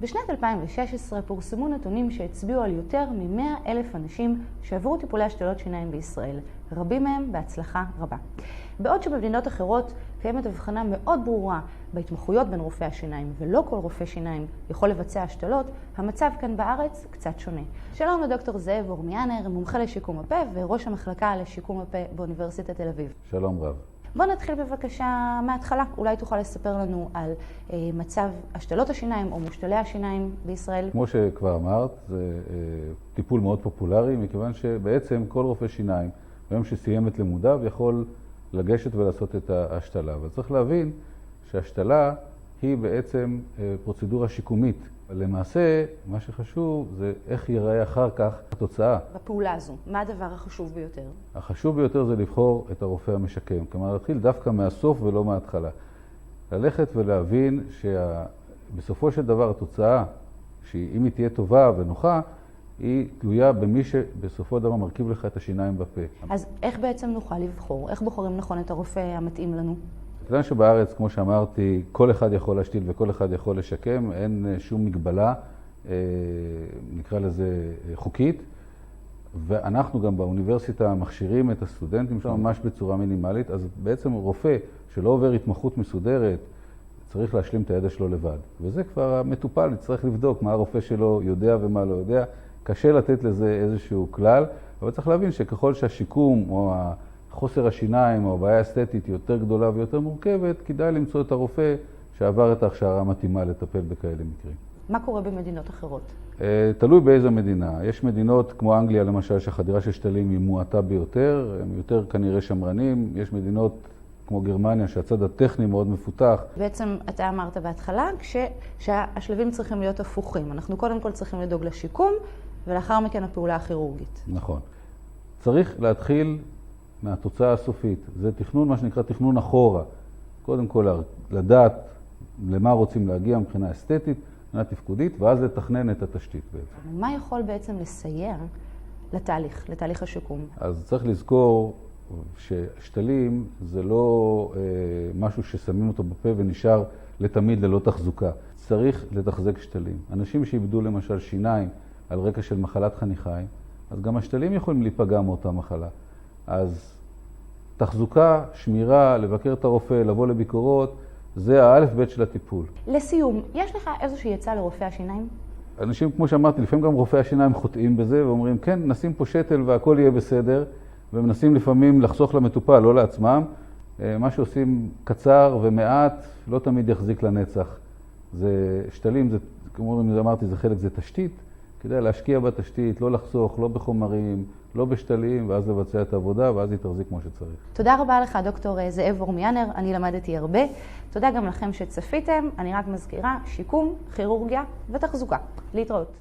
בשנת 2016 פורסמו נתונים שהצביעו על יותר מ-100,000 אנשים שעברו טיפולי השתלות שיניים בישראל, רבים מהם בהצלחה רבה. בעוד שבמדינות אחרות קיימת הבחנה מאוד ברורה בהתמחויות בין רופאי השיניים, ולא כל רופא שיניים יכול לבצע השתלות, המצב כאן בארץ קצת שונה. שלום לדוקטור זאב אורמיאנר, מומחה לשיקום הפה וראש המחלקה לשיקום הפה באוניברסיטת תל אביב. שלום רב. בוא נתחיל בבקשה מההתחלה. אולי תוכל לספר לנו על מצב השתלות השיניים או מושתלי השיניים בישראל. כמו שכבר אמרת, זה טיפול מאוד פופולרי, מכיוון שבעצם כל רופא שיניים, ביום שסיים את לימודיו, יכול לגשת ולעשות את ההשתלה. אבל צריך להבין שההשתלה היא בעצם פרוצדורה שיקומית. למעשה, מה שחשוב זה איך ייראה אחר כך התוצאה. בפעולה הזו, מה הדבר החשוב ביותר? החשוב ביותר זה לבחור את הרופא המשקם. כלומר, להתחיל דווקא מהסוף ולא מההתחלה. ללכת ולהבין שבסופו של דבר התוצאה, שאם היא תהיה טובה ונוחה, היא תלויה במי שבסופו של דבר מרכיב לך את השיניים בפה. אז איך בעצם נוכל לבחור? איך בוחרים נכון את הרופא המתאים לנו? כיוון שבארץ, כמו שאמרתי, כל אחד יכול להשתיל וכל אחד יכול לשקם, אין שום מגבלה, נקרא לזה חוקית, ואנחנו גם באוניברסיטה מכשירים את הסטודנטים שם ממש בצורה מינימלית, אז בעצם רופא שלא עובר התמחות מסודרת, צריך להשלים את הידע שלו לבד. וזה כבר המטופל, צריך לבדוק מה הרופא שלו יודע ומה לא יודע. קשה לתת לזה איזשהו כלל, אבל צריך להבין שככל שהשיקום או חוסר השיניים או הבעיה האסתטית היא יותר גדולה ויותר מורכבת, כדאי למצוא את הרופא שעבר את ההכשרה המתאימה לטפל בכאלה מקרים. מה קורה במדינות אחרות? תלוי באיזו מדינה. יש מדינות כמו אנגליה למשל שהחדירה של שתלים היא מועטה ביותר, הם יותר כנראה שמרנים. יש מדינות כמו גרמניה שהצד הטכני מאוד מפותח. בעצם אתה אמרת בהתחלה שהשלבים צריכים להיות הפוכים. אנחנו קודם כל צריכים לדאוג לשיקום ולאחר מכן הפעולה הכירורגית. נכון. צריך להתחיל מהתוצאה הסופית. זה תכנון, מה שנקרא תכנון אחורה. קודם כל לדעת למה רוצים להגיע מבחינה אסתטית, מבחינה תפקודית, ואז לתכנן את התשתית בעצם. מה יכול בעצם לסייע לתהליך השיקום? אז צריך לזכור ששתלים זה לא משהו ששמים אותו בפה ונשאר לתמיד ללא תחזוקה. צריך לתחזק שתלים. אנשים שאיבדו למשל שיניים על רקע של מחלת חניכיים, אז גם השתלים יכולים להיפגע מאותה מחלה. אז תחזוקה, שמירה, לבקר את הרופא, לבוא לביקורות, זה האלף בית של הטיפול. לסיום, יש לך איזושהי עצה לרופאי השיניים? אנשים, כמו שאמרתי, לפעמים גם רופאי השיניים חוטאים בזה ואומרים, כן, נשים פה שתל והכל יהיה בסדר, ומנסים לפעמים לחסוך למטופל, לא לעצמם. מה שעושים קצר ומעט, לא תמיד יחזיק לנצח. זה שתלים, זה, כמו אמרתי, זה חלק, זה תשתית. כדאי להשקיע בתשתית, לא לחסוך, לא בחומרים, לא בשתלים, ואז לבצע את העבודה, ואז היא תחזיק כמו שצריך. תודה רבה לך, דוקטור זאב אורמיאנר. אני למדתי הרבה. תודה גם לכם שצפיתם. אני רק מזכירה, שיקום, כירורגיה ותחזוקה. להתראות.